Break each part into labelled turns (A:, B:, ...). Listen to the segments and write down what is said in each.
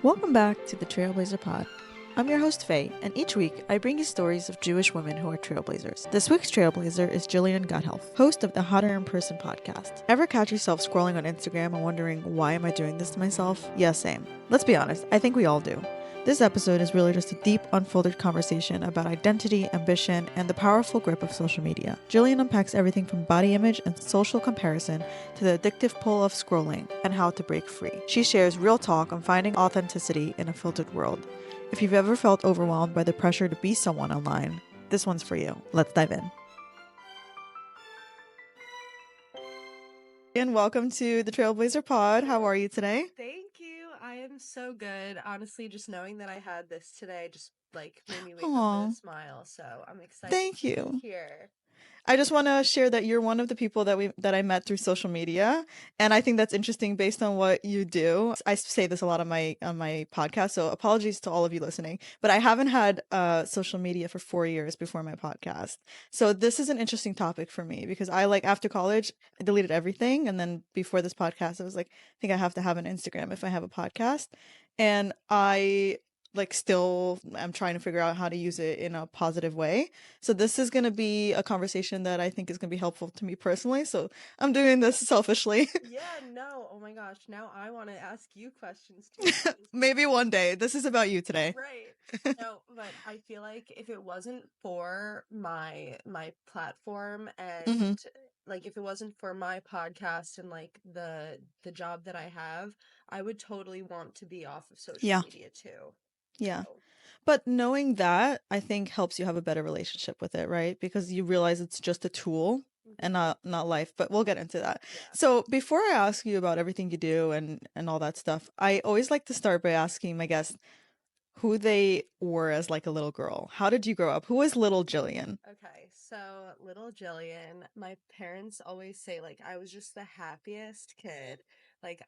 A: Welcome back to the TrailBLAZER Pod. I'm your host, Faye, and each week I bring you stories of Jewish women who are trailblazers. This week's trailblazer is Jillian Gothelf, host of the Hotter in Person podcast. Ever catch yourself scrolling on Instagram and wondering, why am I doing this to myself? Yeah, same. Let's be honest, I think we all do. This episode is really just a deep, unfolded conversation about identity, ambition, and the powerful grip of social media. Jillian unpacks everything from body image and social comparison to the addictive pull of scrolling and how to break free. She shares real talk on finding authenticity in a filtered world. If you've ever felt overwhelmed by the pressure to be someone online, this one's for you. Let's dive in. And welcome to the TrailBLAZER Pod. How are you today?
B: Thank you. I am so good. Honestly, just knowing that I had this today just made me wake up
A: Aw,
B: with a smile. So I'm excited
A: thank
B: to be
A: you.
B: here.
A: I just want to share that you're one of the people that I met through social media, and I think that's interesting based on what you do. I say this a lot on my podcast, so apologies to all of you listening, but I haven't had social media for 4 years before my podcast. So this is an interesting topic for me because I like after college, I deleted everything, and then before this podcast, I was like, I think I have to have an Instagram if I have a podcast, and I like still I'm trying to figure out how to use it in a positive way. So this is going to be a conversation that I think is going to be helpful to me personally. So I'm doing this selfishly.
B: Yeah, no. Oh my gosh. Now I want to ask you questions too.
A: Maybe one day. This is about you today.
B: Right. No, but I feel like if it wasn't for my platform
A: Hmm.
B: and if it wasn't for my podcast and the job that I have, I would totally want to be off of social
A: Yeah.
B: media too.
A: Yeah.
B: So,
A: But knowing that, I think helps you have a better relationship with it, right? Because you realize it's just a tool and
B: mhm.
A: not life, but we'll get into that.
B: Yeah.
A: So before I ask you about everything you do and all that stuff, I always like to start by asking my guests who they were as like a little girl. How did you grow up? Who is little Jillian?
B: Okay, so little Jillian, my parents always say I was just the happiest kid.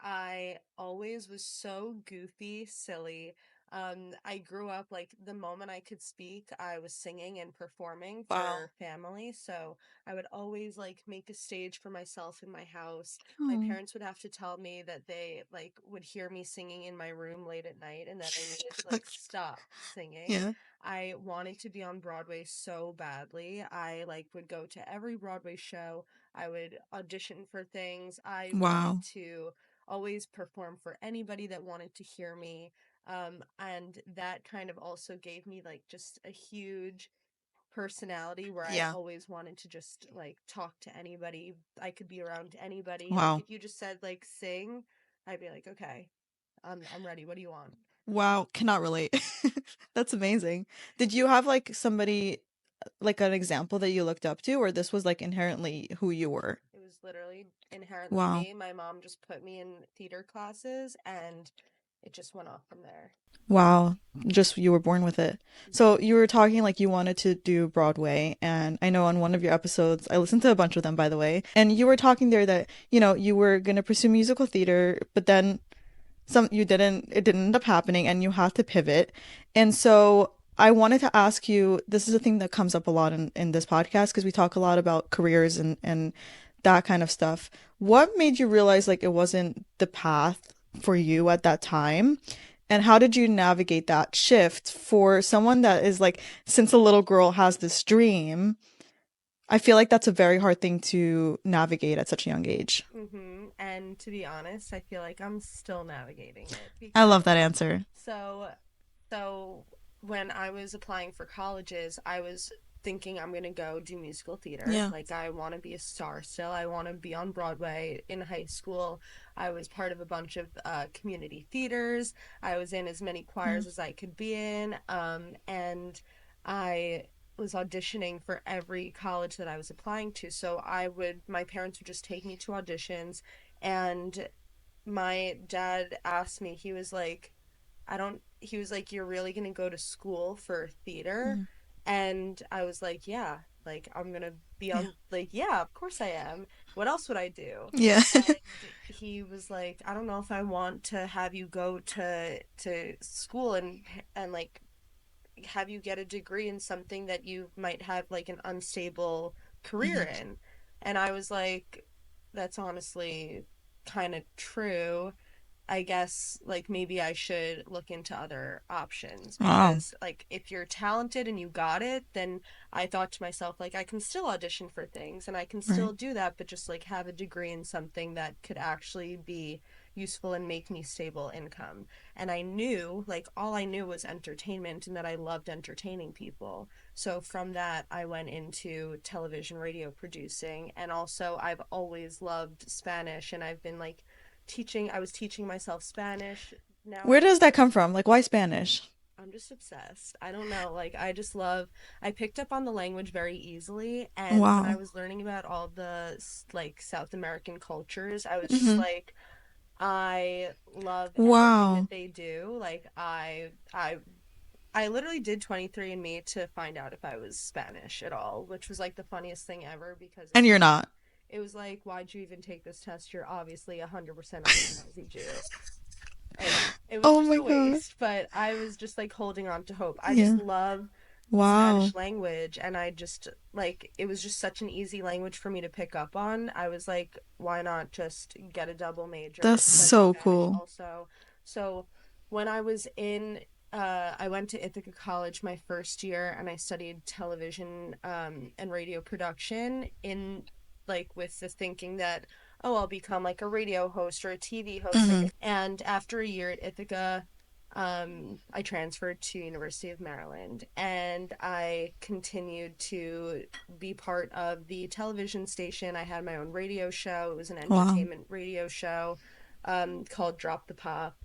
B: I always was so goofy, silly. I grew up the moment I could speak, I was singing and performing
A: Wow.
B: for family. So I would always make a stage for myself in my house. My
A: Oh.
B: parents would have to tell me that they would hear me singing in my room late at night and that I needed to
A: Okay.
B: stop singing.
A: Yeah.
B: I wanted to be on Broadway so badly. I would go to every Broadway show. I would audition for things. I wanted
A: Wow.
B: to always perform for anybody that wanted to hear me. And that kind of also gave me just a huge personality where I
A: Yeah.
B: always wanted to just talk to anybody. I could be around anybody.
A: Wow.
B: If you just said sing, I'd be like, okay, I'm ready. What do you want?
A: Wow. Cannot relate. That's amazing. Did you have like somebody, like an example that you looked up to, or this was like inherently who you were?
B: It was literally inherently
A: Wow.
B: me. My mom just put me in theater classes and it just went off from there.
A: Wow. Just you were born with it. So you were talking like you wanted to do Broadway, and I know on one of your episodes, I listened to a bunch of them by the way, and you were talking there that, you were going to pursue musical theater, but then it didn't end up happening and you had to pivot. And so I wanted to ask you, this is a thing that comes up a lot in this podcast because we talk a lot about careers and that kind of stuff. What made you realize like it wasn't the path for you at that time? And how did you navigate that shift for someone that is like, since a little girl has this dream? I feel like that's a very hard thing to navigate at such a young age.
B: And to be honest, I feel like I'm still navigating it
A: I love that
B: because
A: answer.
B: so so when I was applying for colleges, I was thinking I'm going to go do musical theater.
A: Yeah.
B: I want to be a star still. I want to be on Broadway in high school. I was part of a bunch of community theaters. I was in as many
A: Yeah.
B: choirs as I could be in. And I was auditioning for every college that I was applying to. So my parents would just take me to auditions. And my dad asked me, he was like, you're really going to go to school for theater?
A: Mhm.
B: And I was like, yeah, I'm going to be
A: Yeah.
B: on, yeah, of course I am. What else would I do?
A: Yeah.
B: And he was like, I don't know if I want to have you go to school and have you get a degree in something that you might have an unstable career
A: Mhm.
B: in. And I was like, that's honestly kind of true. I guess like maybe I should look into other options
A: Wow.
B: because like if you're talented and you got it, then I thought to myself like I can still audition for things and I can
A: Right.
B: still do that, but just like have a degree in something that could actually be useful and make me stable income. And I knew like all I knew was entertainment and that I loved entertaining people. So from that, I went into television radio producing. And also, I've always loved Spanish and I've been like I was teaching myself Spanish. Now
A: Where
B: I
A: does that come from? Like, why Spanish?
B: I'm just obsessed. I don't know. Like I just love I picked up on the language very easily and when I
A: Wow.
B: was learning about all the like South American cultures, I was just
A: Mm-hmm.
B: like I love everything
A: Wow.
B: that they do. Like I literally did 23andMe to find out if I was Spanish at all, which was like the funniest thing ever because
A: And you're not.
B: it was like, why'd you even take this test? You're obviously 100% Ashkenazi Jew. Like, it was
A: Oh
B: just
A: my
B: a
A: God.
B: waste, but I was just like holding on to hope. I just
A: Yeah.
B: love the
A: Wow.
B: Spanish language, and I just like it was just such an easy language for me to pick up on. I was like, why not just get a double major
A: That's
B: and study
A: so
B: Spanish
A: cool.
B: also? So when I was in I went to Ithaca College my first year and I studied television and radio production in like with the thinking that oh I'll become like a radio host or a TV host
A: Mm-hmm.
B: like and after a year at Ithaca I transferred to University of Maryland and I continued to be part of the television station. I had my own radio show. It was an
A: Wow.
B: entertainment radio show called Drop the Pop.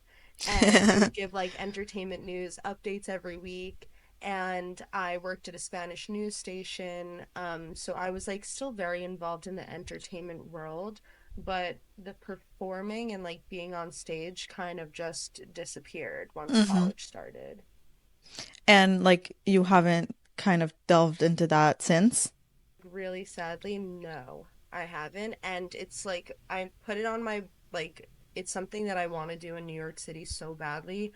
B: And I would give like entertainment news updates every week. And I worked at a Spanish news station. So I was like still very involved in the entertainment world, but the performing and like being on stage kind of just disappeared once
A: Mm-hmm.
B: college started.
A: And like, you haven't kind of delved into that since?
B: Really sadly, no, I haven't. And it's like I put it on my like it's something that I want to do in New York City so badly.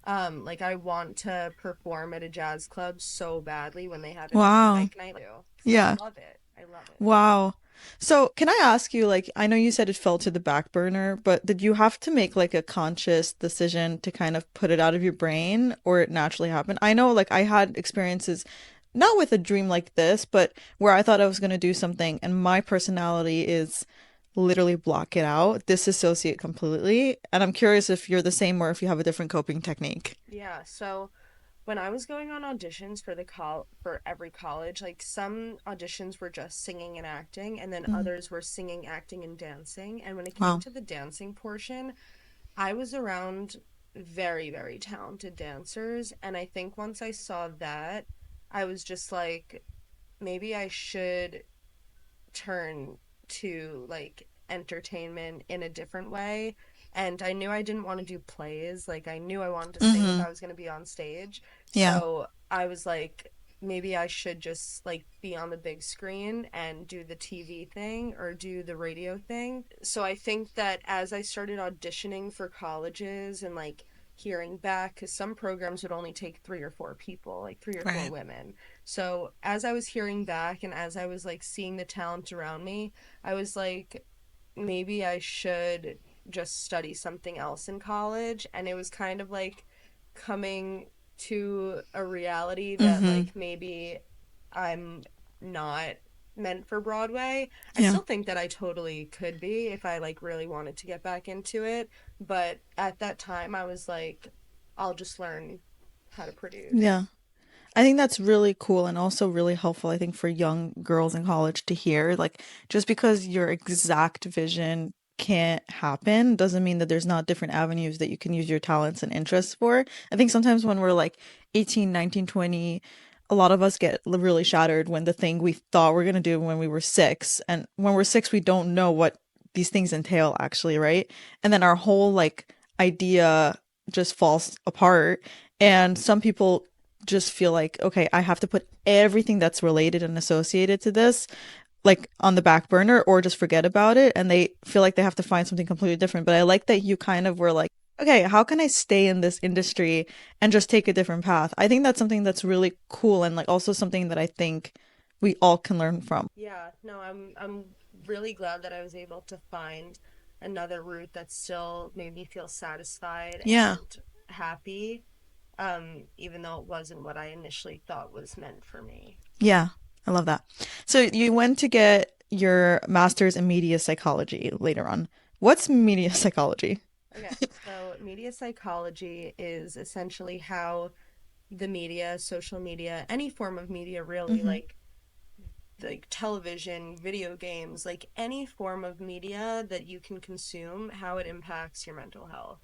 B: Like I want to perform at a jazz club so badly when they have an open
A: Wow.
B: mic night because I
A: Yeah.
B: love it. I love it.
A: Wow. So, can I ask you, like, I know you said it fell to the back burner, but did you have to make like a conscious decision to kind of put it out of your brain or it naturally happened? I know, like, I had experiences not with a dream like this, but where I thought I was going to do something and my personality is literally block it out, disassociate completely. And I'm curious if you're the same or if you have a different coping technique.
B: Yeah, so when I was going on auditions for for every college, like some auditions were just singing and acting, and then
A: Mm.
B: others were singing, acting, and dancing. And when it came
A: Wow.
B: to the dancing portion, I was around very, very talented dancers, and I think once I saw that, I was just like, maybe I should turn to like entertainment in a different way. And I knew I didn't want to do plays. Like I knew I wanted to sing if
A: Mm-hmm.
B: I was going to be on stage.
A: Yeah.
B: So I was like, maybe I should just like be on the big screen and do the TV thing or do the radio thing. So I think that as I started auditioning for colleges and like hearing back, because some programs would only take three or four people, like three or four
A: Right.
B: women. So as I was hearing back and as I was like seeing the talent around me, I was like, maybe I should just study something else in college. And it was kind of like coming to a reality that
A: Mm-hmm.
B: like maybe I'm not meant for Broadway. I
A: Yeah.
B: still think that I totally could be if I like really wanted to get back into it, but at that time I was like I'll just learn how to produce.
A: Yeah. I think that's really cool and also really helpful, I think, for young girls in college to hear. Like, just because your exact vision can't happen doesn't mean that there's not different avenues that you can use your talents and interests for. I think sometimes when we're like 18, 19, 20, a lot of us get really shattered when the thing we thought we're going to do when we were six. And when we're six, we don't know what these things entail, actually, right? And then our whole like idea just falls apart. And some people just feel like, okay, I have to put everything that's related and associated to this like on the back burner or just forget about it. And they feel like they have to find something completely different. But I like that you kind of were like, okay, how can I stay in this industry and just take a different path? I think that's something that's really cool and like also something that I think we all can learn from.
B: Yeah, no, I'm really glad that I was able to find another route that still made me feel satisfied
A: Yeah.
B: and happy, even though it wasn't what I initially thought was meant for me.
A: Yeah. I love that. So you went to get your master's in media psychology later on. What's media psychology?
B: Okay, so media psychology is essentially how the media, social media, any form of media really,
A: Mm-hmm.
B: like television, video games, like any form of media that you can consume, how it impacts your mental health.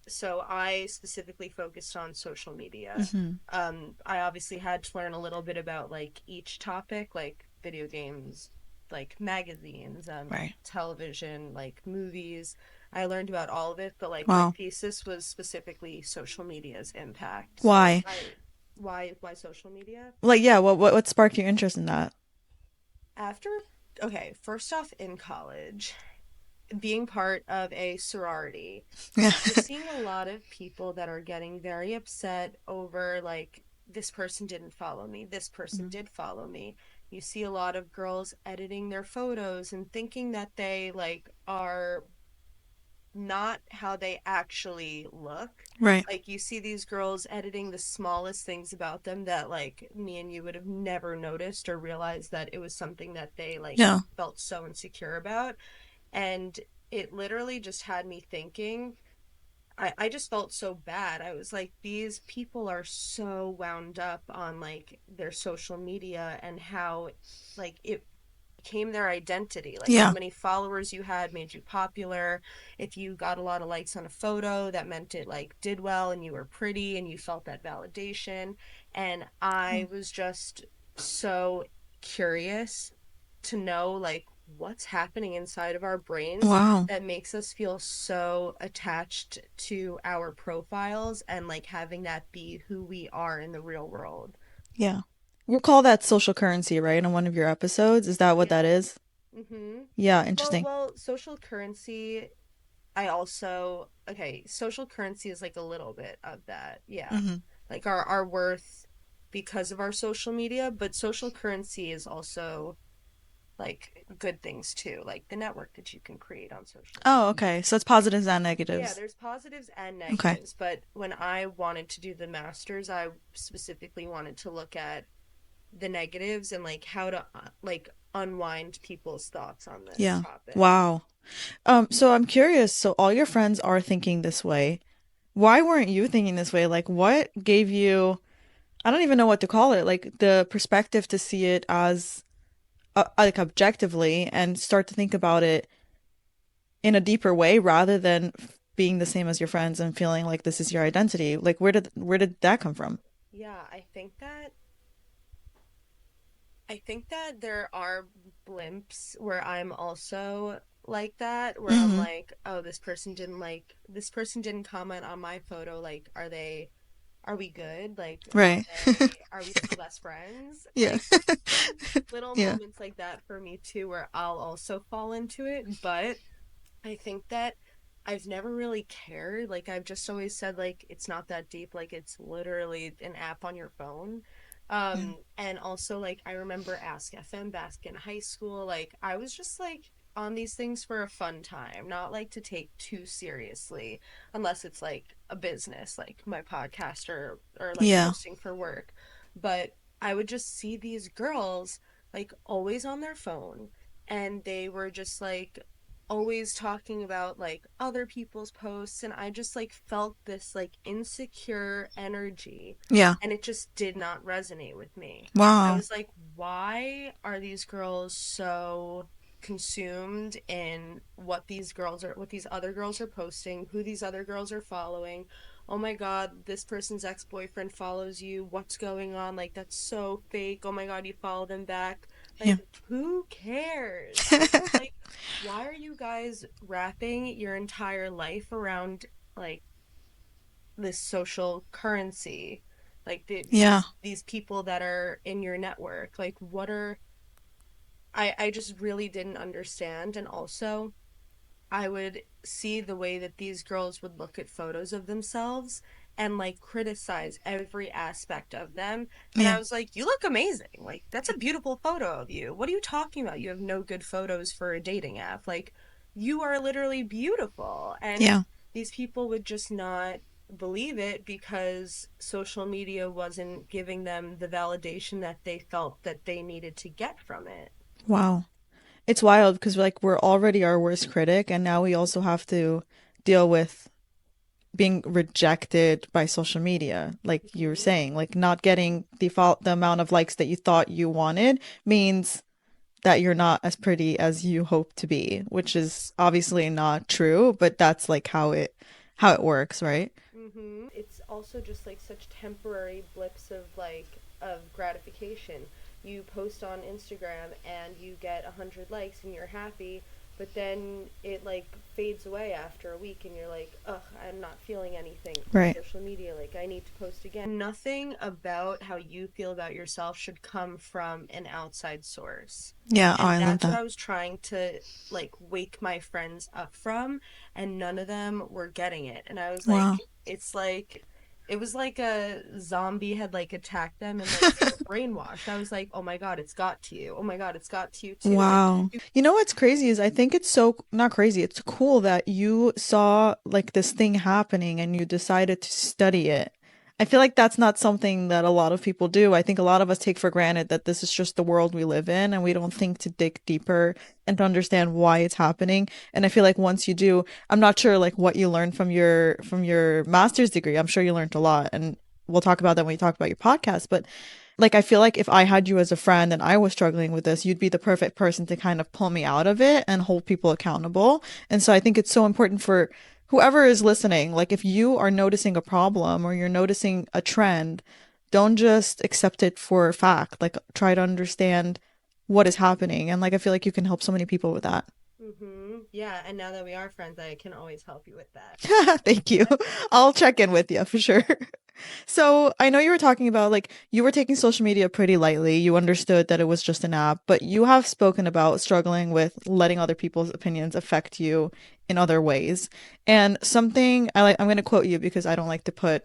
B: So I specifically focused on social media.
A: Mm-hmm.
B: I obviously had to learn a little bit about like each topic, like video games, like magazines,
A: Right.
B: television, like movies. I learned about all of it, but like my
A: Wow.
B: thesis was specifically social media's impact. So
A: Why?
B: I why social media?
A: Like, yeah, what sparked your interest in that?
B: After okay, first off in college, being part of a sorority,
A: Yeah.
B: you're seeing a lot of people that are getting very upset over like this person didn't follow me, this person
A: Mhm.
B: did follow me. You see a lot of girls editing their photos and thinking that they like are not how they actually look.
A: Right.
B: Like you see these girls editing the smallest things about them that like me and you would have never noticed or realized that it was something that they like
A: Yeah.
B: felt so insecure about. And it literally just had me thinking, I just felt so bad. I was like, these people are so wound up on like their social media and how like it became their identity. Like how
A: Yeah.
B: many followers you had made you popular. If you got a lot of likes on a photo, that meant it like did well and you were pretty and you felt that validation. And I was just so curious to know like what's happening inside of our brains
A: Wow.
B: that makes us feel so attached to our profiles and like having that be who we are in the real world.
A: Yeah. We'll call that social currency, right? On one of your episodes. Is that what that
B: Yeah.
A: is?
B: Mm-hmm.
A: Yeah,
B: Well,
A: interesting.
B: social currency, I also, okay, social currency is like a little bit of that. Yeah.
A: Hmm.
B: Like our worth because of our social media, but social currency is also like good things too, like the network that you can create on social
A: Oh,
B: media.
A: okay. So it's positives and
B: Yeah,
A: negatives.
B: there's positives and
A: Okay.
B: negatives, but when I wanted to do the masters, I specifically wanted to look at the negatives and like how to like unwind people's thoughts on this
A: Yeah.
B: topic.
A: Wow. So I'm curious. So all your friends are thinking this way. Why weren't you thinking this way? Like, what gave you, I don't even know what to call it, like the perspective to see it as like objectively and start to think about it in a deeper way rather than being the same as your friends and feeling like this is your identity. Like where did that come from?
B: Yeah, I think that there are blimps where I'm also like that, where I'm
A: Hmm.
B: like, oh, this person didn't comment on my photo. Like, are we good? Like,
A: Right.
B: are we still best friends?
A: Yeah.
B: Like, little
A: Yeah.
B: moments like that for me too, where I'll also fall into it. But I think that I've never really cared. Like I've just always said like it's not that deep. Like it's literally an app on your phone.
A: Yeah.
B: And also like I remember Ask FM back in high school. Like I was just like on these things for a fun time, not like to take too seriously, unless it's like a business, like my podcast or like
A: Yeah.
B: posting for work. But I would just see these girls like always on their phone and they were just like always talking about like other people's posts and I just like felt this like insecure energy
A: Yeah.
B: and it just did not resonate with me. I
A: Wow.
B: was like, why are these girls so consumed in what these other girls are posting, who these other girls are following? Oh my God, this person's ex-boyfriend follows you. What's going on? Like that's so fake. Oh my God, you follow them back.
A: Yeah.
B: Like who cares? I was just like, why are you guys wrapping your entire life around like this social currency? Like
A: Yeah.
B: these people that are in your network. Like what are I just really didn't understand. And also I would see the way that these girls would look at photos of themselves and like criticize every aspect of them. And I
A: Yeah.
B: was like, you look amazing. Like, that's a beautiful photo of you. What are you talking about? You have no good photos for a dating app. Like, you are literally beautiful. And
A: Yeah.
B: these people would just not believe it because social media wasn't giving them the validation that they felt that they needed to get from it.
A: Wow. It's wild because like we're already our worst critic, and now we also have to deal with being rejected by social media. Like you were
B: Hmm.
A: saying, like not getting the amount of likes that you thought you wanted means that you're not as pretty as you hope to be, which is obviously not true, but that's like how it works, right?
B: It's also just like such temporary blips of gratification. You post on Instagram and you get 100 likes and you're happy, but then it like fades away after a week and you're like, ugh, I'm not feeling anything from
A: Right.
B: social media. Like I need to post again. Nothing about how you feel about yourself should come from an outside source.
A: Yeah, oh,
B: And
A: I love
B: that's what
A: that.
B: I was trying to like wake my friends up from, and none of them were getting it. And I was
A: Wow.
B: like, it's like it was like a zombie had like attacked them, and like they were brainwashed. I was like, oh my god, it's got to you. Oh my god, it's got to you too. Like
A: Wow.
B: you.
A: You know what's crazy is I think it's so not crazy. It's cool that you saw like this thing happening and you decided to study it. I feel like that's not something that a lot of people do. I think a lot of us take for granted that this is just the world we live in and we don't think to dig deeper and to understand why it's happening. And I feel like once you do, I'm not sure like what you learned from your master's degree. I'm sure you learned a lot, and we'll talk about that when we talk about your podcast, but like I feel like if I had you as a friend and I was struggling with this, you'd be the perfect person to kind of pull me out of it and hold people accountable. And so I think it's so important for whoever is listening, like if you are noticing a problem or you're noticing a trend, don't just accept it for fact. Like try to understand what is happening. And like I feel like you can help so many people with that.
B: Yeah, and now that we are friends, I can always help you with that.
A: Thank you. I'll check in with you for sure. So I know you were talking about like you were taking social media pretty lightly. You understood that it was just an app, but you have spoken about struggling with letting other people's opinions affect you in other ways. And something I'm going to quote you because I don't like to put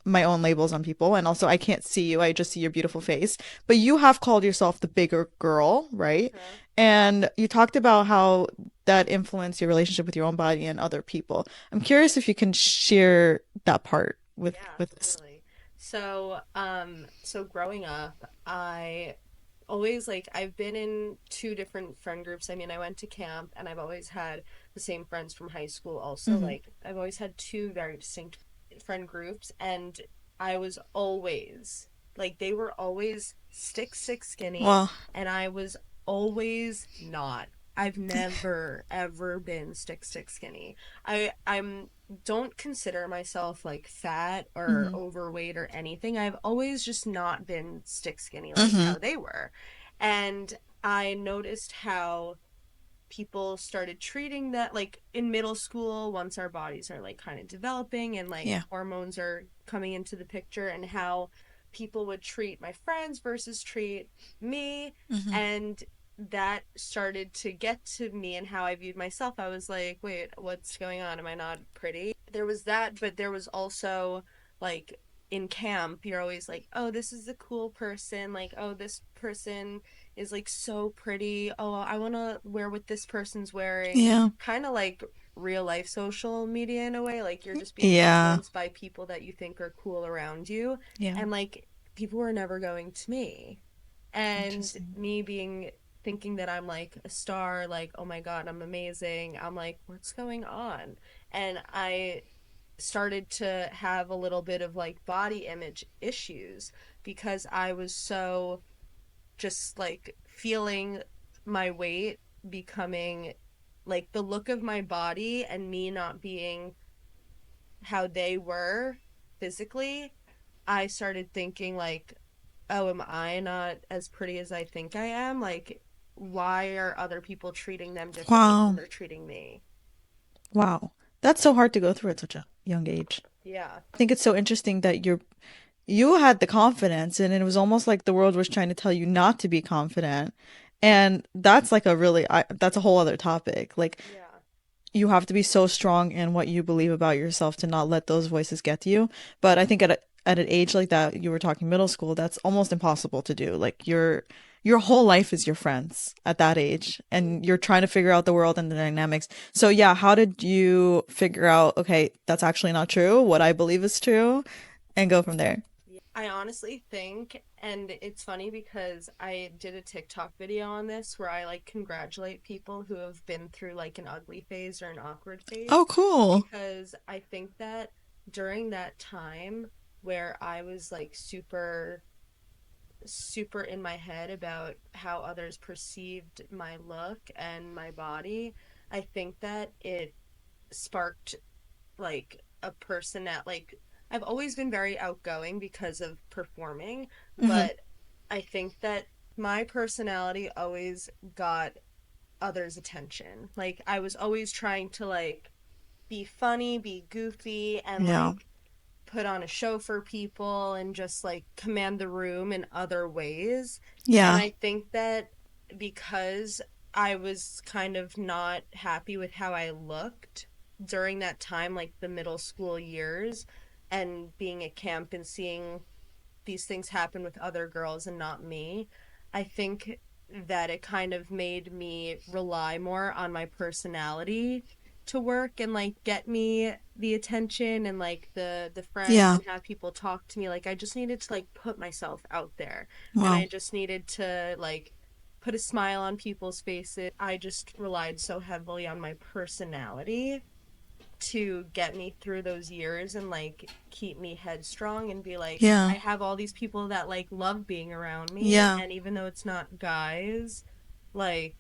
A: my own labels on people, and also I can't see you. I just see your beautiful face. But you have called yourself the bigger girl, right?
B: Uh-huh.
A: And you talked about how that influenced your relationship with your own body and other people. I'm curious if you can share that part
B: Yeah,
A: with us.
B: totally. So growing up, I always like I've been in two different friend groups. I mean, I went to camp and I've always had the same friends from high school also.
A: Mm-hmm.
B: Like I've always had two very distinct friend groups, and I was always like they were always stick skinny,
A: Well,
B: and I was always not. I've never ever been stick skinny. I'm don't consider myself like fat or
A: mm-hmm.
B: overweight or anything. I've always just not been stick skinny like
A: Mm-hmm.
B: how they were. And I noticed how people started treating that like in middle school once our bodies are like kind of developing and like
A: Yeah.
B: hormones are coming into the picture, and how people would treat my friends versus treat me.
A: Mm-hmm.
B: And that started to get to me and how I viewed myself. I was like, wait, what's going on? Am I not pretty? There was that, but there was also like in camp, you're always like, oh, this is a cool person. Like, oh, this person is like so pretty. Oh, I want to wear what this person's wearing.
A: Yeah.
B: Kind of like real life social media in a way. Like you're just being
A: Yeah.
B: influenced by people that you think are cool around you.
A: Yeah.
B: And like people were never going to me. And
A: Interesting.
B: me being thinking that I'm like a star, like, oh my God, I'm amazing. I'm like, what's going on? And I started to have a little bit of like body image issues because I was so just like feeling my weight becoming like the look of my body and me not being how they were physically. I started thinking like, oh, am I not as pretty as I think I am? Like, why are other people treating them differently than
A: Wow.
B: they're treating me?
A: Wow. That's so hard to go through at such a young age.
B: Yeah.
A: I think it's so interesting that you had the confidence and it was almost like the world was trying to tell you not to be confident. And that's like a really that's a whole other topic. Like
B: Yeah.
A: you have to be so strong in what you believe about yourself to not let those voices get to you. But I think at an age like that, you were talking middle school, that's almost impossible to do. Like your whole life is your friends at that age, and you're trying to figure out the world and the dynamics. So yeah, how did you figure out, okay, that's actually not true, what I believe is true, and go from there?
B: I honestly think, and it's funny because I did a TikTok video on this where I like congratulate people who have been through like an ugly phase or an awkward
A: Oh,
B: phase,
A: cool.
B: because I think that during that time where I was like super in my head about how others perceived my look and my body, I think that it sparked like a person that like I've always been very outgoing because of performing,
A: Hmm.
B: but I think that my personality always got others' attention. Like I was always trying to like be funny, be goofy, and
A: Yeah.
B: like put on a show for people and just like command the room in other ways. And
A: Yeah.
B: I think that because I was kind of not happy with how I looked during that time, like the middle school years, and being at camp and seeing these things happen with other girls and not me, I think that it kind of made me rely more on my personality to work and like get me the attention and like the friends
A: Yeah.
B: and have people talk to me. Like I just needed to like put myself out there, and
A: Wow.
B: I just needed to like put a smile on people's faces. I just relied so heavily on my personality to get me through those years and like keep me headstrong and be like,
A: Yeah.
B: I have all these people that like love being around me,
A: Yeah.
B: and even though it's not guys, like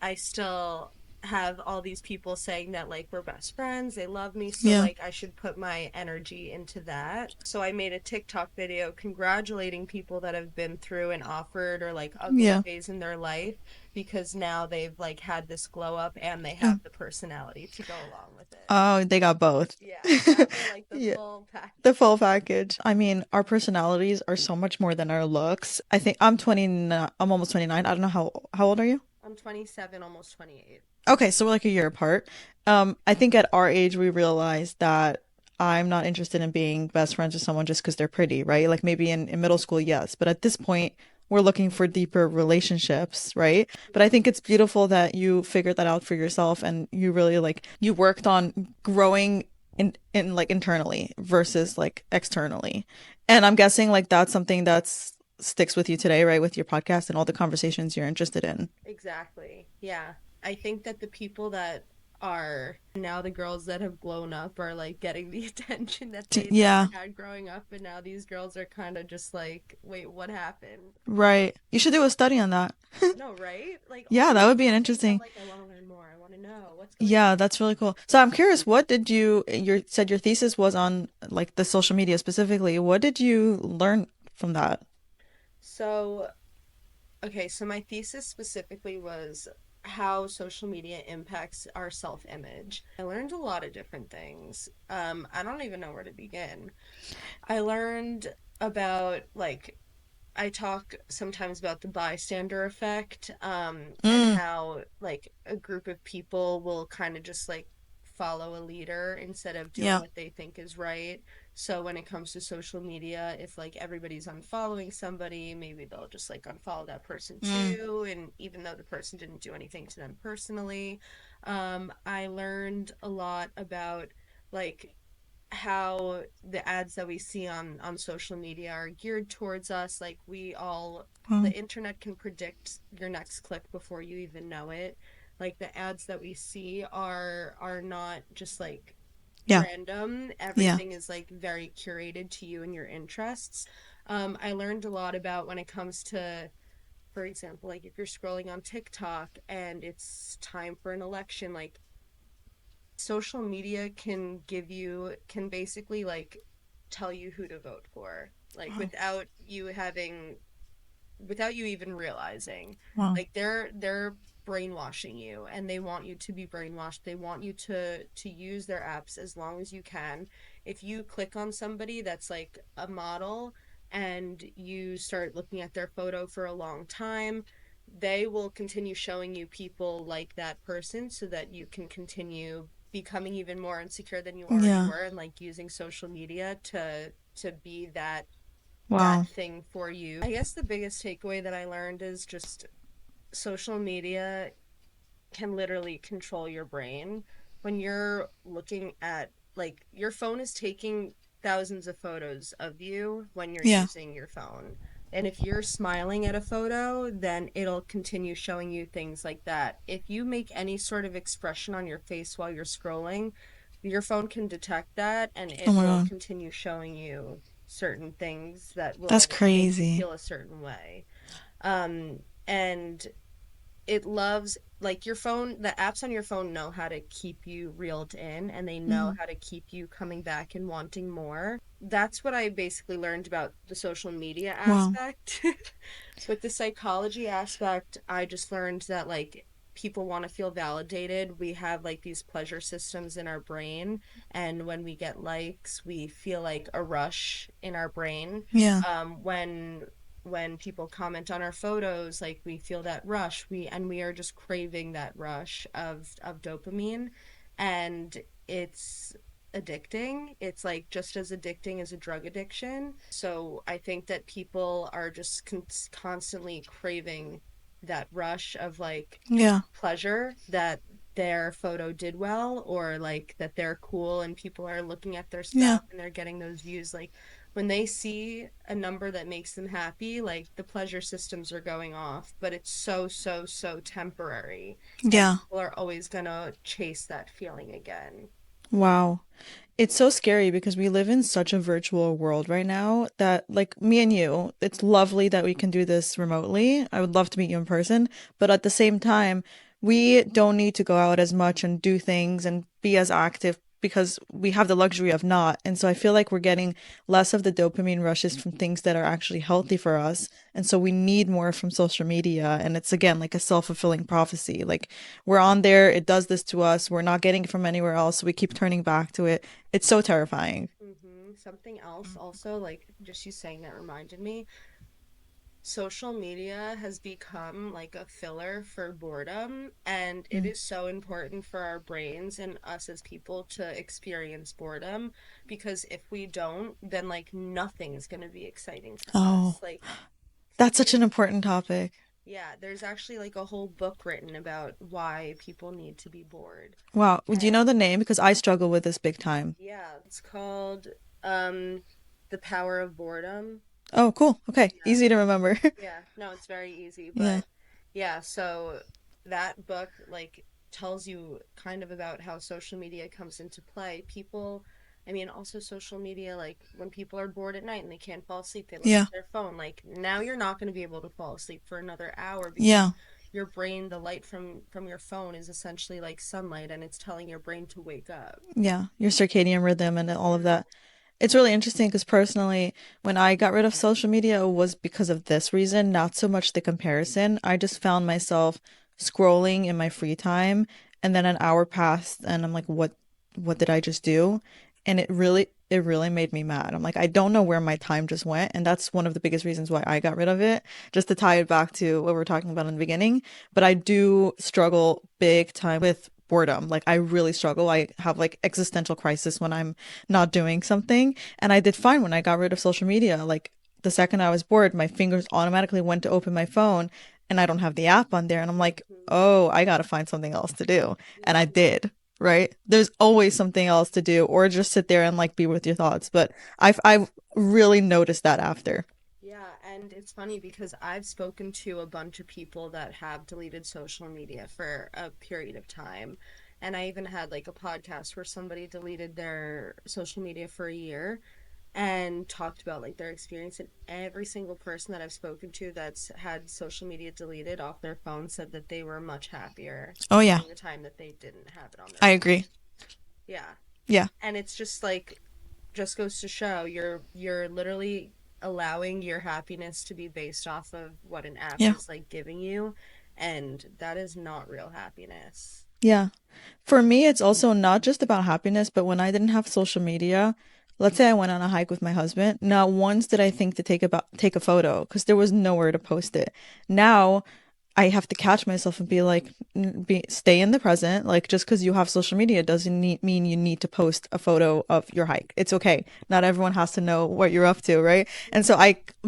B: I still have all these people saying that like we're best friends, they love me, so
A: Yeah.
B: like I should put my energy into that. So I made a TikTok video congratulating people that have been through an awkward or like ugly
A: Yeah.
B: phase in their life, because now they've like had this glow up and they
A: Yeah.
B: have the personality to go along with it.
A: Oh, they got both.
B: Yeah, I got the like the
A: Yeah.
B: full
A: The
B: package.
A: full package. I mean, our personalities are so much more than our looks. I think I'm 29, I'm almost 29. I don't know how old are you?
B: I'm 27, almost 28.
A: Okay, so we're like a year apart. I think at our age we realized that I'm not interested in being best friends with someone just because they're pretty, right? Like maybe in middle school, yes, but at this point we're looking for deeper relationships, right? But I think it's beautiful that you figured that out for yourself and you really like you worked on growing in like internally versus like externally. And I'm guessing like that's something that's sticks with you today, right? With your podcast and all the conversations you're interested in.
B: Exactly. Yeah. I think that the people that are now the girls that have blown up are like getting the attention that they never
A: Yeah.
B: had growing up, and now these girls are kind of just like, wait, what happened?
A: Right. You should do a study on that.
B: No, right? Like all
A: Yeah, that
B: these
A: would be an
B: little things, I'm
A: interesting.
B: like, I want to learn more. I want to know what's going on.
A: Yeah, that's really cool. So I'm curious, what did you said your thesis was on like the social media specifically. What did you learn from that?
B: So, okay, so my thesis specifically was how social media impacts our self-image. I learned a lot of different things. I don't even know where to begin. I learned about like I talk sometimes about the bystander effect, and
A: Mm,
B: how like a group of people will kind of just like follow a leader instead of doing
A: yeah.
B: what they think is right. So when it comes to social media, if like everybody's unfollowing somebody, maybe they'll just like unfollow that person
A: Mm,
B: too, and even though the person didn't do anything to them personally. I learned a lot about like how the ads that we see on social media are geared towards us. Like we all,
A: well,
B: the internet can predict your next click before you even know it. Like the ads that we see are not just like
A: yeah.
B: random.
A: Yeah.
B: Everything is like very curated to you and your interests. I learned a lot about when it comes to, for example, like if you're scrolling on TikTok and it's time for an election, like social media can basically like tell you who to vote for, like
A: Wow.
B: without you even realizing.
A: Wow.
B: Like they're brainwashing you, and they want you to be brainwashed. They want you to use their apps as long as you can. If you click on somebody that's like a model and you start looking at their photo for a long time, they will continue showing you people like that person so that you can continue becoming even more insecure than you already
A: Yeah.
B: were, and like using social media to be that that
A: Wow.
B: thing for you. I guess the biggest takeaway that I learned is just social media can literally control your brain when you're looking at, like, your phone is taking thousands of photos of you when you're
A: Yeah.
B: using your phone. And if you're smiling at a photo, then it'll continue showing you things like that. If you make any sort of expression on your face while you're scrolling, your phone can detect that and
A: Oh
B: it
A: my
B: will
A: God.
B: continue showing you certain things that
A: That's
B: will make you
A: crazy.
B: feel a certain way. And it loves, like, your phone, the apps on your phone know how to keep you reeled in, and they know
A: Mm.
B: how to keep you coming back and wanting more. That's what I basically learned about the social media
A: Wow.
B: aspect. With the psychology aspect, I just learned that, like, people want to feel validated. We have like these pleasure systems in our brain, and when we get likes, we feel like a rush in our brain.
A: Yeah.
B: When people comment on our photos, like, we feel that rush, we are just craving that rush of dopamine, and it's addicting. It's like just as addicting as a drug addiction. So I think that people are just constantly craving that rush of, like,
A: Yeah.
B: pleasure that their photo did well, or like that they're cool and people are looking at their
A: Yeah.
B: stuff and they're getting those views. Like, when they see a number that makes them happy, like, the pleasure systems are going off, but it's so, so, so temporary. And
A: Yeah.
B: people are always gonna chase that feeling again.
A: Wow. It's so scary because we live in such a virtual world right now that, like me and you, it's lovely that we can do this remotely. I would love to meet you in person, but at the same time, we don't need to go out as much and do things and be as active because we have the luxury of not. And so I feel like we're getting less of the dopamine rushes from things that are actually healthy for us. And so we need more from social media. And it's again like a self-fulfilling prophecy. Like we're on there, it does this to us, we're not getting it from anywhere else, so we keep turning back to it. It's so terrifying.
B: Something else also, like, just you saying that reminded me, social media has become like a filler for boredom, and it
A: Mm.
B: is so important for our brains and us as people to experience boredom, because if we don't, then like nothing is going to be exciting to us.
A: Oh,
B: Like,
A: that's such an
B: there's
A: important topic.
B: yeah, there's actually like a whole book written about why people need to be bored.
A: Wow. Do you
B: And
A: know the name? Because I struggle with this big time.
B: yeah, it's called um The Power of Boredom.
A: Oh, cool. Okay.
B: Yeah.
A: Easy to remember.
B: Yeah, no, it's very easy,
A: Yeah.
B: but yeah, so that book, like, tells you kind of about how social media comes into play. People, I mean, also social media, like, when people are bored at night and they can't fall asleep, they look
A: Yeah.
B: at their phone. Like, now you're not going to be able to fall asleep for another hour because
A: Yeah.
B: your brain, the light from your phone is essentially like sunlight, and it's telling your brain to wake up.
A: Yeah. Your circadian rhythm and all of
B: Hmm.
A: that. It's really interesting because personally, when I got rid of social media, it was because of this reason, not so much the comparison. I just found myself scrolling in my free time, and then an hour passed, and I'm like, what did I just do? And it really made me mad. I'm like, I don't know where my time just went, and that's one of the biggest reasons why I got rid of it, just to tie it back to what we were talking about in the beginning. But I do struggle big time with boredom. Like I really struggle. I have like existential crisis when I'm not doing something. And I did fine when I got rid of social media. Like the second I was bored, my fingers automatically went to open my phone and I don't have the app on there. And I'm like,
B: Hmm.
A: oh, I got to find something else to do. And I
B: Hmm.
A: did. Right. There's always something else to do or just sit there and like be with your thoughts. But I've really noticed that after.
B: Yeah, and it's funny because I've spoken to a bunch of people that have deleted social media for a period of time. And I even had like a podcast where somebody deleted their social media for a year and talked about like their experience. And every single person that I've spoken to that's had social media deleted off their phone said that they were much happier
A: Oh yeah,
B: during the time that they didn't have it on their
A: I
B: phone.
A: agree.
B: Yeah.
A: Yeah.
B: And it's just like, just goes to show you're literally allowing your happiness to be based off of what an app
A: Yeah.
B: is like giving you, and that is not real happiness.
A: Yeah. For me, it's also not just about happiness, but when I didn't have social media, let's say I went on a hike with my husband, not once did I think to take a photo because there was nowhere to post it. Now, I have to catch myself and be like, stay in the present. Like, just because you have social media doesn't mean you need to post a photo of your hike. It's okay. Not everyone has to know what you're up to, right? And so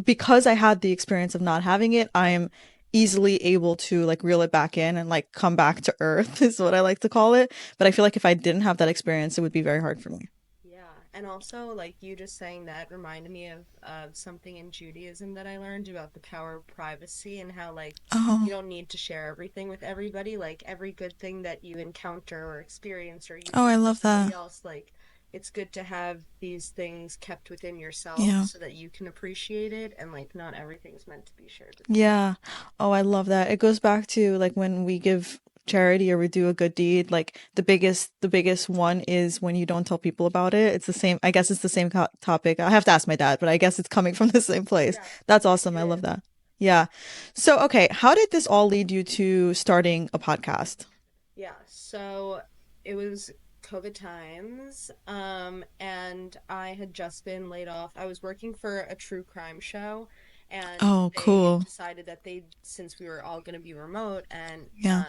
A: because I had the experience of not having it, I'm easily able to like reel it back in and like come back to earth is what I like to call it. But I feel like if I didn't have that experience, it would be very hard for me.
B: Yeah, and also like you just saying that reminded me of something in Judaism that I learned about the power of privacy and how like you
A: Oh,
B: don't need to share everything with everybody. Like every good thing that you encounter or experience or you
A: oh,
B: do
A: I
B: for
A: love
B: somebody
A: that.
B: else, like it's good to have these things kept within yourself
A: Yeah.
B: so that you can appreciate it and like not everything's meant to be shared with everyone.
A: Yeah. Oh, I love that. It goes back to like when we give charity or we do a good deed, like the biggest one is when you don't tell people about it. It's the same, I guess it's the same topic. I have to ask my dad, but I guess it's coming from the same place.
B: Yeah,
A: That's awesome.
B: it
A: I love
B: is.
A: that. Yeah. So, okay, how did this all lead you to starting a podcast?
B: Yeah, so it was COVID times, and I had just been laid off. I was working for a true crime show, and
A: Oh,
B: they
A: cool.
B: decided that since we were all going to be remote and
A: Yeah.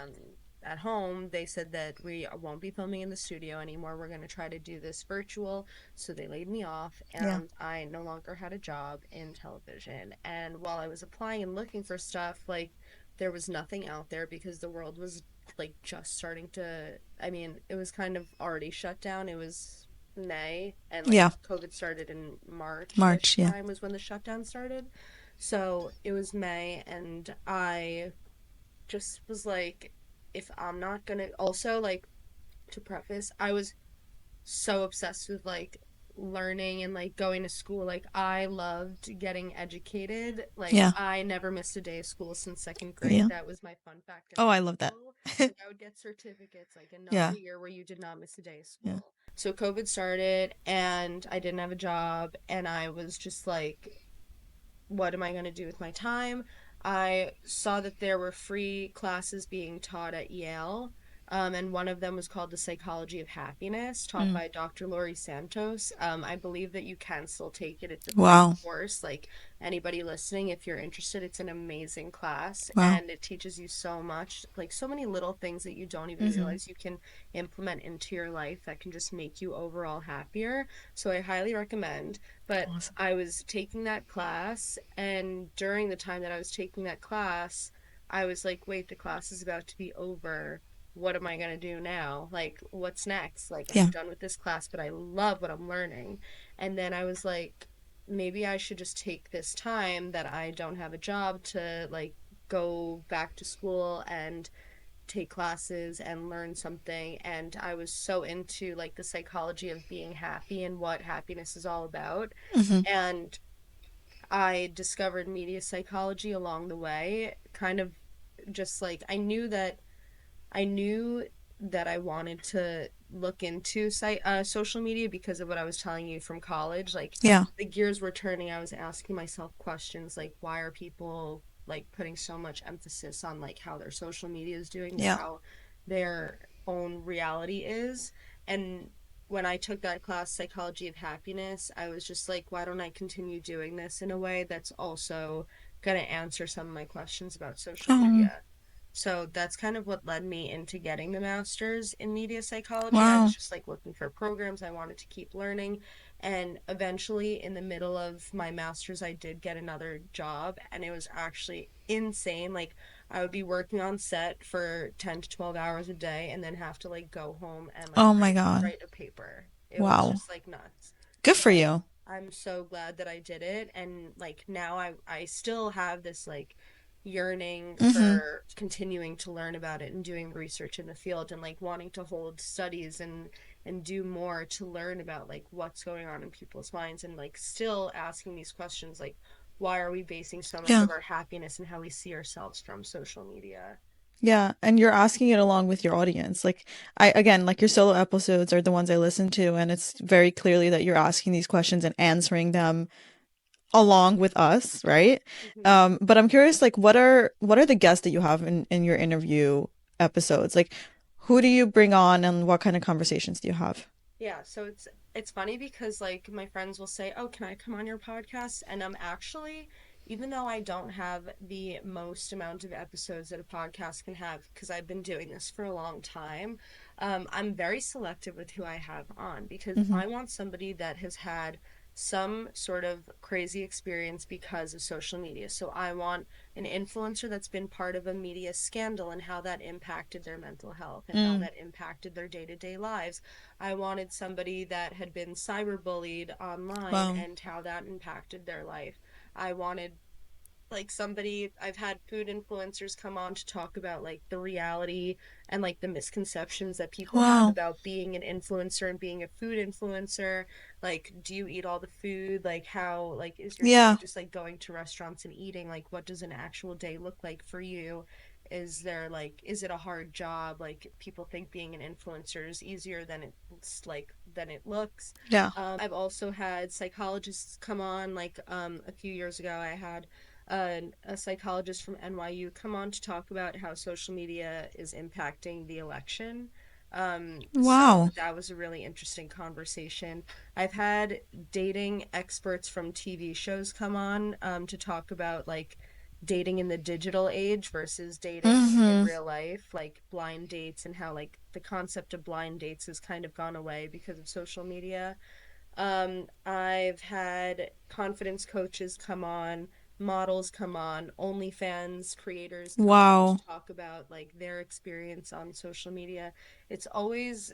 B: at home, they said that we won't be filming in the studio anymore. We're going to try to do this virtual. So they laid me off,
A: Yeah.
B: and I no longer had a job in television. And while I was applying and looking for stuff, like there was nothing out there because the world was like just starting to, I mean, it was kind of already shut down. It was May and like
A: Yeah.
B: COVID started in March-ish
A: March, yeah.
B: time was when the shutdown started. So it was May and I just was like, if I'm not gonna also like to preface, I was so obsessed with like learning and like going to school. Like I loved getting educated. Like
A: Yeah.
B: I never missed a day of school since second grade.
A: Yeah.
B: That was my fun fact in
A: Oh, I
B: high
A: love that.
B: school. Like I would get certificates like another
A: Yeah.
B: year where you did not miss a day of
A: Yeah.
B: school. So COVID started and I didn't have a job and I was just like what am I going to do with my time? I saw that there were free classes being taught at Yale, and one of them was called The Psychology of Happiness, taught
A: Mm.
B: by Dr. Laurie Santos. I believe that you can still take it. It's a free
A: Wow.
B: course. Like anybody listening, if you're interested, it's an amazing class,
A: Wow.
B: and it teaches you so much, like so many little things that you don't even
A: Mm-hmm.
B: realize you can implement into your life that can just make you overall happier. So I highly recommend. But
A: Awesome.
B: I was taking that class, and during the time that I was taking that class, I was like, wait, the class is about to be over. What am I going to do now? Like, what's next? Like, I'm
A: Yeah.
B: done with this class, but I love what I'm learning. And then I was like, maybe I should just take this time that I don't have a job to like go back to school and take classes and learn something. And I was so into like the psychology of being happy and what happiness is all about.
A: Mm-hmm.
B: And I discovered media psychology along the way, kind of just like I knew that I wanted to look into social media because of what I was telling you from college. Like
A: Yeah.
B: the gears were turning. I was asking myself questions like, why are people like putting so much emphasis on like how their social media is doing to
A: Yeah.
B: how their own reality is? And when I took that class, Psychology of Happiness, I was just like, why don't I continue doing this in a way that's also going to answer some of my questions about social
A: Oh,
B: media? So that's kind of what led me into getting the master's in media psychology. I was
A: wow.
B: just like looking for programs I wanted to keep learning. And eventually, in the middle of my master's, I did get another job, and it was actually insane. Like, I would be working on set for 10 to 12 hours a day and then have to like go home and like
A: Oh my
B: write
A: God.
B: write a paper. It was
A: Wow.
B: just like nuts.
A: Good for
B: But
A: you.
B: I'm so glad that I did it and like now I still have this like yearning
A: Mm-hmm.
B: for continuing to learn about it and doing research in the field and like wanting to hold studies and do more to learn about like what's going on in people's minds and like still asking these questions like why are we basing so much
A: Yeah.
B: of our happiness and how we see ourselves from social media?
A: Yeah. And you're asking it along with your audience. Like, again, like your solo episodes are the ones I listen to, and it's very clearly that you're asking these questions and answering them along with us, right?
B: Hmm.
A: But I'm curious, like, what are the guests that you have in your interview episodes? Like, who do you bring on and what kind of conversations do you have?
B: Yeah, so it's funny because like my friends will say, "Oh, can I come on your podcast?" And I'm actually even though I don't have the most amount of episodes that a podcast can have, because I've been doing this for a long time, I'm very selective with who I have on because
A: Mm-hmm.
B: I want somebody that has had some sort of crazy experience because of social media. So I want an influencer that's been part of a media scandal and how that impacted their mental health and how
A: Mm.
B: that impacted their day to day lives. I wanted somebody that had been cyberbullied online
A: Wow.
B: and how that impacted their life. I wanted like somebody I've had food influencers come on to talk about like the reality and like the misconceptions that people have
A: Wow.
B: about being an influencer and being a food influencer. Like, do you eat all the food? Like, how, like, is your day
A: Yeah.
B: just like going to restaurants and eating? Like, what does an actual day look like for you? Is there like, is it a hard job? Like, people think being an influencer is easier than it's like, than it looks.
A: Yeah.
B: I've also had psychologists come on, like, a few years ago, I had a psychologist from NYU come on to talk about how social media is impacting the election. So
A: Wow.
B: that was a really interesting conversation. I've had dating experts from TV shows come on to talk about like dating in the digital age versus dating in
A: Mm-hmm.
B: real life, like blind dates, and how like the concept of blind dates has kind of gone away because of social media. I've had confidence coaches come on, models come on, OnlyFans creators come on
A: Wow.
B: to talk about like their experience on social media. It's always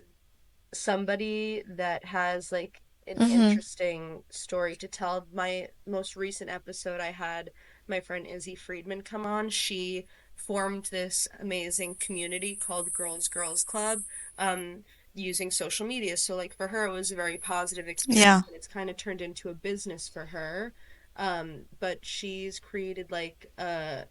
B: somebody that has like an
A: Mm-hmm.
B: interesting story to tell. My most recent episode, I had my friend Izzy Friedman come on. She formed this amazing community called Girls Girls Club using social media. So, like, for her, it was a very positive
A: Yeah.
B: experience, and it's kind of turned into a business for her. But she's created like an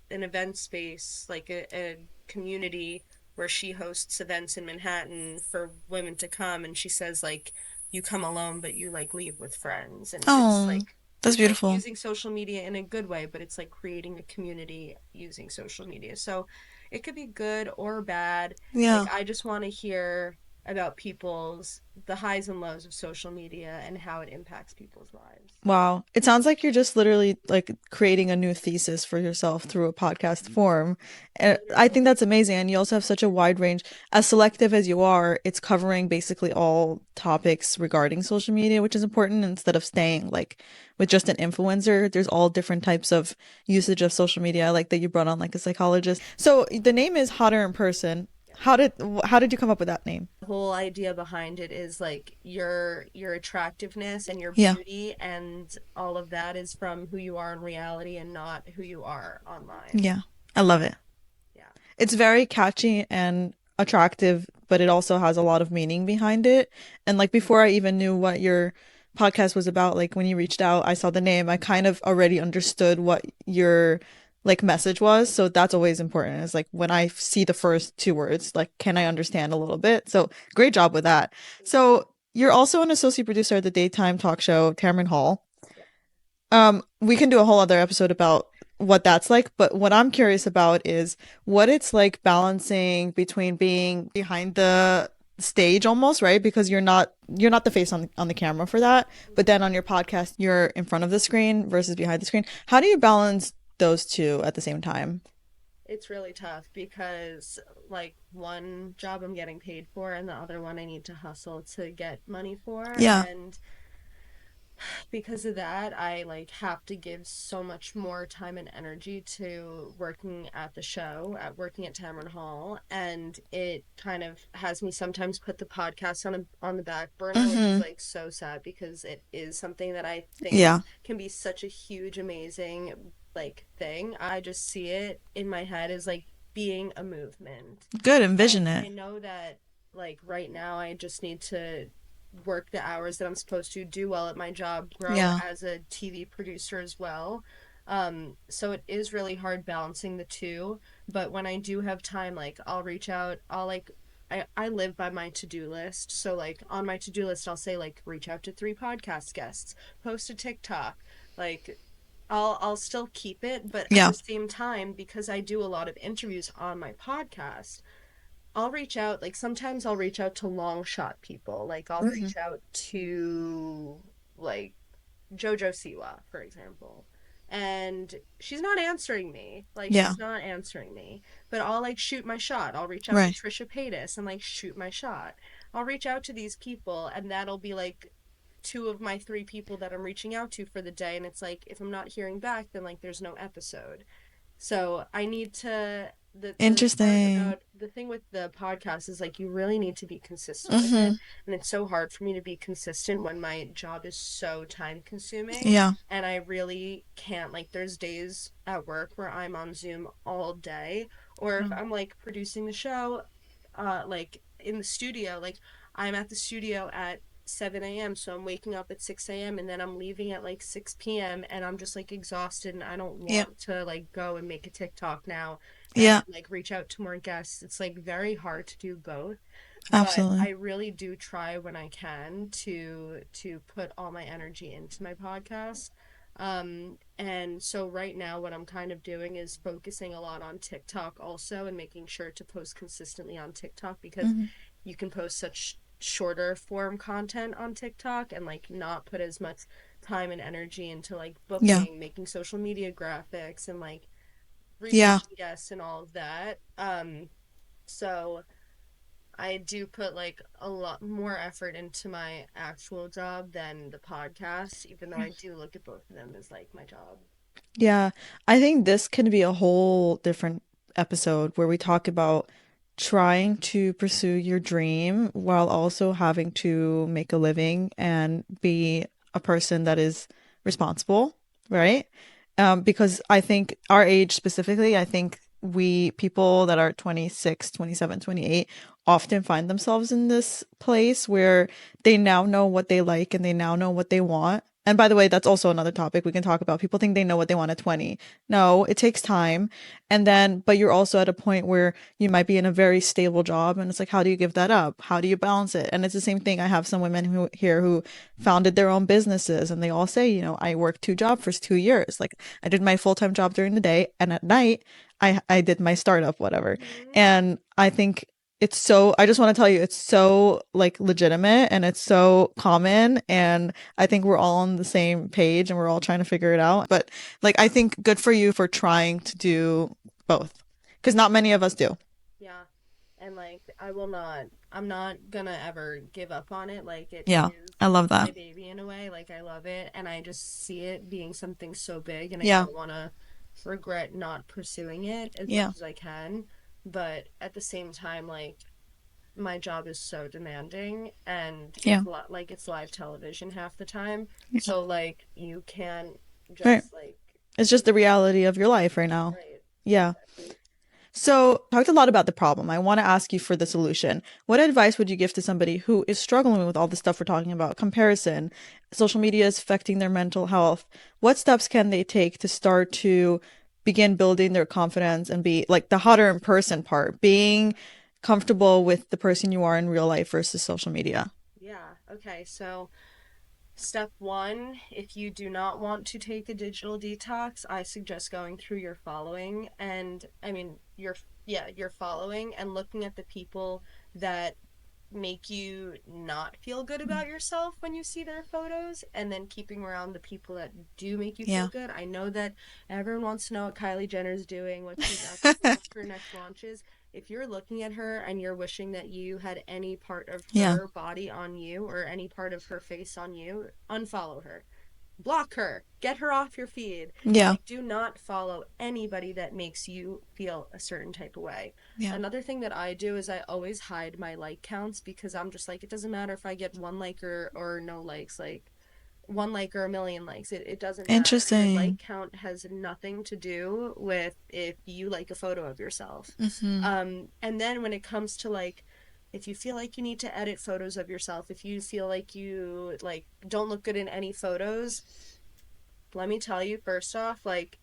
B: event space, like a community where she hosts events in Manhattan for women to come, and she says like you come alone but you like leave with friends, and
A: Oh, that's
B: it's like
A: beautiful.
B: using social media in a good way, but it's like creating a community using social media. So it could be good or bad. Like
A: Yeah.
B: I just want to hear about people's the highs and lows of social media and how it impacts people's lives.
A: Wow. It sounds like you're just literally like creating a new thesis for yourself through a podcast form. And I think
B: Literally.
A: that's amazing. And you also have such a wide range. As selective as you are, it's covering basically all topics regarding social media, which is important instead of staying like with just an influencer. There's all different types of usage of social media, like that you brought on like a psychologist. So the name is Hotter in Person. How did you come up with that name?
B: The whole idea behind it is like your attractiveness and your
A: Yeah.
B: beauty and all of that is from who you are in reality and not who you are online.
A: Yeah. I love it.
B: Yeah.
A: It's very catchy and attractive, but it also has a lot of meaning behind it. And like before I even knew what your podcast was about, like when you reached out, I saw the name, I kind of already understood what your like message was. So that's always important. It's like when I see the first two words, like can I understand a little bit? So great job with that.
B: Thank you.
A: So you're also an associate producer at the daytime talk show Tamron Hall.
B: Yeah.
A: We can do a whole other episode about what that's like, but what I'm curious about is what it's like balancing between being behind the stage almost, right? Because you're not the face on the camera for that, but
B: Mhm.
A: then on your podcast you're in front of the screen versus behind the screen. How do you balance those two at the same time?
B: It's really tough because like one job I'm getting paid for and the other one I need to hustle to get money for,
A: Yeah.
B: and because of that, I like have to give so much more time and energy to working at the show, at working at Tamron Hall, and it kind of has me sometimes put the podcast on the back burner, which is
A: Mhm.
B: like so sad because it is something that I think
A: Yeah.
B: can be such a huge, amazing like thing. I just see it in my head as like being a movement.
A: Good. Envision
B: And I
A: it.
B: know that like right now I just need to work the hours that I'm supposed to, do well at my job, grow
A: Yeah.
B: as a TV producer as well. So it is really hard balancing the two. But when I do have time, like I'll reach out, I live by my to-do list. So like on my to-do list I'll say like reach out to 3 podcast guests, post a TikTok, like I'll still keep it, but at
A: Yeah.
B: the same time, because I do a lot of interviews on my podcast, I'll reach out, like sometimes I'll reach out to long shot people. Like I'll
A: Mhm.
B: reach out to like Jojo Siwa, for example. and she's not answering me. Like,
A: Yeah.
B: she's not answering me. But I'll like shoot my shot. I'll reach out to
A: Right.
B: Trisha Paytas and like shoot my shot. I'll reach out to these people, and that'll be like two of my three people that I'm reaching out to for the day. And it's like, if I'm not hearing back, then like there's no episode. So I need to, the part
A: Interesting.
B: about the thing with the podcast is like you really need to be consistent with
A: Mm-hmm.
B: it. And it's so hard for me to be consistent when my job is so time consuming,
A: Yeah.
B: and I really can't. Like there's days at work where I'm on Zoom all day, or if
A: Mm.
B: I'm like producing the show, like in the studio, like I'm at the studio at 7 a.m. So I'm waking up at 6 a.m. and then I'm leaving at like 6 p.m. and I'm just like exhausted and I don't
A: Yeah.
B: want to like go and make a TikTok now and
A: Yeah.
B: like reach out to more guests. It's like very hard to do both. But
A: Absolutely.
B: I really do try when I can to put all my energy into my podcast. And so right now what I'm kind of doing is focusing a lot on TikTok also and making sure to post consistently on TikTok because
A: Mm-hmm.
B: you can post such shorter form content on TikTok and like not put as much time and energy into like
A: Yeah.
B: booking, making social media graphics and like
A: Yeah.
B: researching guests and all of that. So I do put like a lot more effort into my actual job than the podcast, even though I do look at both of them as like my job.
A: Yeah, I think this can be a whole different episode where we talk about trying to pursue your dream while also having to make a living and be a person that is responsible, right? Because I think our age specifically, I think we people that are 26, 27, 28 often find themselves in this place where they now know what they like and they now know what they want. And by the way, that's also another topic we can talk about. People think they know what they want at 20. No, it takes time. And then, but you're also at a point where you might be in a very stable job. And it's like, how do you give that up? How do you balance it? And it's the same thing. I have some women who here who founded their own businesses and they all say, I worked two jobs for 2 years. Like I did my full-time job during the day and at night I did my startup, whatever.
B: Mm-hmm.
A: And I think I just want to tell you, it's so like legitimate and it's so common. And I think we're all on the same page and we're all trying to figure it out. But like, I think good for you for trying to do both because not many of us do.
B: Yeah. And like I will not I'm not gonna ever give up on it. Like it
A: Yeah,
B: is
A: I love
B: my
A: that.
B: baby in a way. Like I love it and I just see it being something so big and I
A: Yeah,
B: don't wanna regret not pursuing it as much
A: yeah,
B: as I can. But at the same time, like my job is so demanding and
A: yeah,
B: like it's live television half the time.
A: yeah.
B: So like you can't
A: Right.
B: just like
A: It's just the reality of your life right now.
B: right
A: Yeah.
B: exactly.
A: So, talked a lot about the problem. I want to ask you for the solution. What advice would you give to somebody who is struggling with all the stuff we're talking about? Comparison, social media is affecting their mental health. What steps can they take to start to begin building their confidence and be like the hotter in person part, being comfortable with the person you are in real life versus social media?
B: Yeah. Okay. So step one, if you do not want to take a digital detox, I suggest going through your following and I mean your following and looking at the people that make you not feel good about yourself when you see their photos and then keeping around the people that do make you feel
A: Yeah.
B: good. I know that everyone wants to know what Kylie Jenner's doing, what she's actually doing for her next launches. If you're looking at her and you're wishing that you had any part of
A: Yeah.
B: her body on you or any part of her face on you, unfollow her. Block her. Get her off your feed.
A: Yeah.
B: Like, do not follow anybody that makes you feel a certain type of way.
A: Yeah.
B: Another thing that I do is I always hide my like counts because I'm just like, it doesn't matter if I get one like or no likes. Like, one like or a million likes. It doesn't matter. Your like
A: Interesting.
B: count has nothing to do with if you like a photo of yourself.
A: Hmm.
B: And then when it comes to like, if you feel like you need to edit photos of yourself, if you feel like you like don't look good in any photos, let me tell you first off, like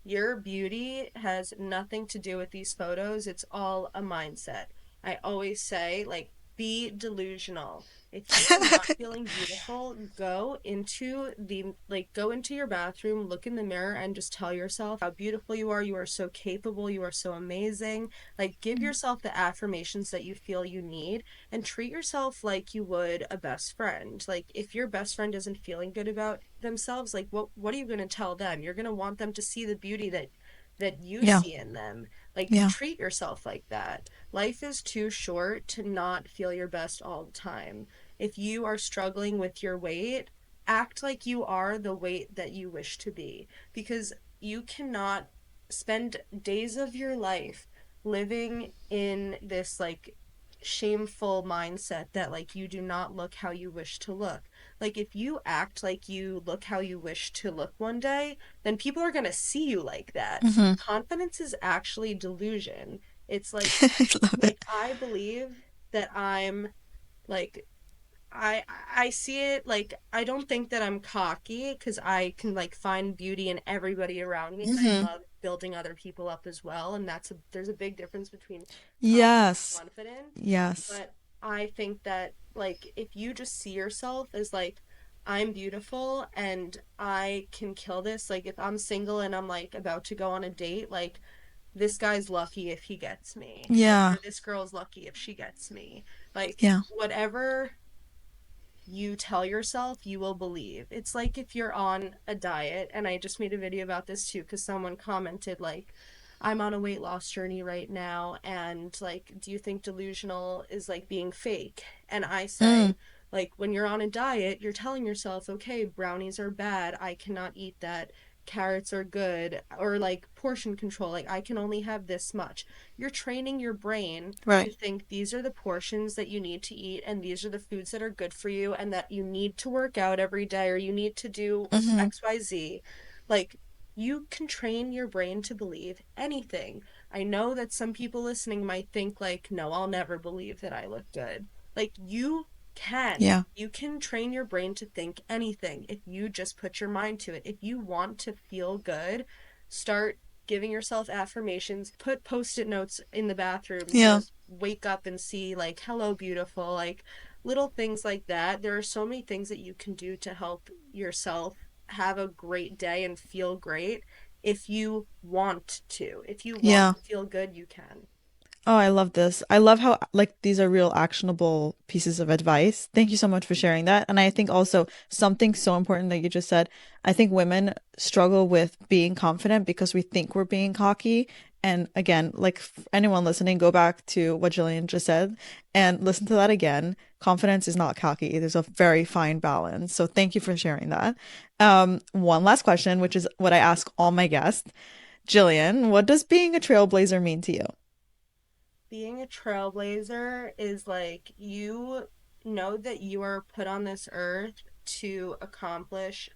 B: your beauty has nothing to do with these photos. It's all a mindset. I always say, like, be delusional. If you are not feeling beautiful, go into your bathroom, look in the mirror, and just tell yourself how beautiful you are. You are so capable. You are so amazing. Like, give yourself the affirmations that you feel you need, and treat yourself like you would a best friend. Like, if your best friend isn't feeling good about themselves, like, what are you going to tell them? You're going to want them to see the beauty that you
A: Yeah.
B: see in them. Like,
A: Yeah.
B: treat yourself like that. Life is too short to not feel your best all the time. If you are struggling with your weight, act like you are the weight that you wish to be, because you cannot spend days of your life living in this like shameful mindset that like you do not look how you wish to look. Like, if you act like you look how you wish to look one day, then people are going to see you like that.
A: Hmm.
B: Confidence is actually delusion. It's
A: I love it.
B: I believe that I'm like I I see it like I don't think that I'm cocky because I can like find beauty in everybody around me, and I
A: Hmm.
B: love building other people up as well. And there's a big difference between cocky and
A: Yes.
B: confident.
A: Yes.
B: But I think that like if you just see yourself as like I'm beautiful and I can kill this, like if I'm single and I'm like about to go on a date, like this guy's lucky if he gets me, like,
A: Yeah.
B: or this girl's lucky if she gets me. Like
A: Yeah.
B: whatever you tell yourself, you will believe. It's like if you're on a diet, and I just made a video about this too because someone commented like I'm on a weight loss journey right now, and like do you think delusional is like being fake? And I
A: Mm.
B: say like when you're on a diet, you're telling yourself, okay, brownies are bad, I cannot eat that. Carrots are good, or like portion control, like I can only have this much. You're training your brain to
A: Right.
B: think these are the portions that you need to eat, and these are the foods that are good for you, and that you need to work out every day, or you need to do
A: Hmm.
B: XYZ. Like, you can train your brain to believe anything. I know that some people listening might think, like, no, I'll never believe that I look good. Like, you can.
A: Yeah.
B: You can train your brain to think anything if you just put your mind to it. If you want to feel good, start giving yourself affirmations, put post-it notes in the bathroom
A: Yeah.
B: to wake up and see like hello beautiful, like little things like that. There are so many things that you can do to help yourself have a great day and feel great if you want to. If you want
A: Yeah.
B: to feel good, you can.
A: Oh, I love this. I love how like these are real actionable pieces of advice. Thank you so much for sharing that. And I think also something so important that you just said, I think women struggle with being confident because we think we're being cocky. And again, like anyone listening, go back to what Jillian just said and listen to that again. Confidence is not cocky. There's a very fine balance. So thank you for sharing that. One last question, which is what I ask all my guests. Jillian, what does being a trailblazer mean to you?
B: Being a trailblazer is like you know that you are put on this earth to accomplish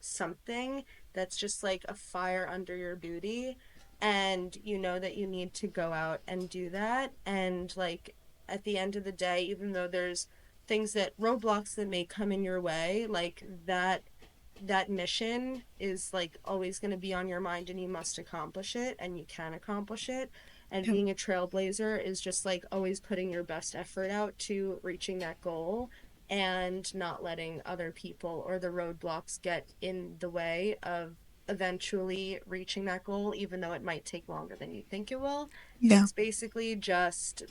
B: something that's just like a fire under your booty, and you know that you need to go out and do that. And like at the end of the day, even though there's things that roadblocks that may come in your way, like that mission is like always going to be on your mind, and you must accomplish it, and you can accomplish it. And
A: Yeah.
B: being a trailblazer is just like always putting your best effort out to reaching that goal, and not letting other people or the roadblocks get in the way of eventually reaching that goal, even though it might take longer than you think it will.
A: Yeah.
B: It's basically just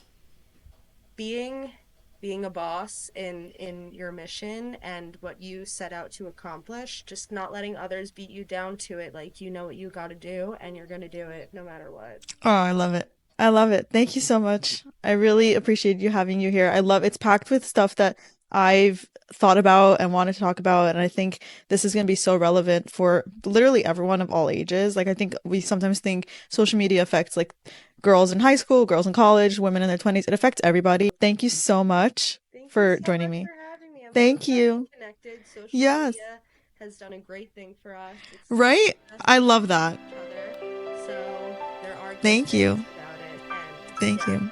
B: being being a boss in your mission and what you set out to accomplish, just not letting others beat you down to it. Like, you know what you got to do, and you're going to do it no matter what.
A: Oh, I love it. I love it. Thank you so much. I really appreciate you having you here. I love it's packed with stuff that I've thought about and wanted to talk about. And I think this is going to be so relevant for literally everyone of all ages. Like, I think we sometimes think social media affects like girls in high school, girls in college, women in their 20s. It affects everybody. Thank you so much
B: Thank you
A: for
B: so
A: joining
B: much
A: me.
B: for having me. I'm so
A: Thank
B: glad we
A: you.
B: connected. Social
A: Yes.
B: media has done a great thing for us. It's taught
A: Right?
B: us
A: I
B: to
A: love
B: support
A: that.
B: each other. So there are good
A: Thank
B: things
A: you.
B: about it. And
A: Thank
B: yeah,
A: you.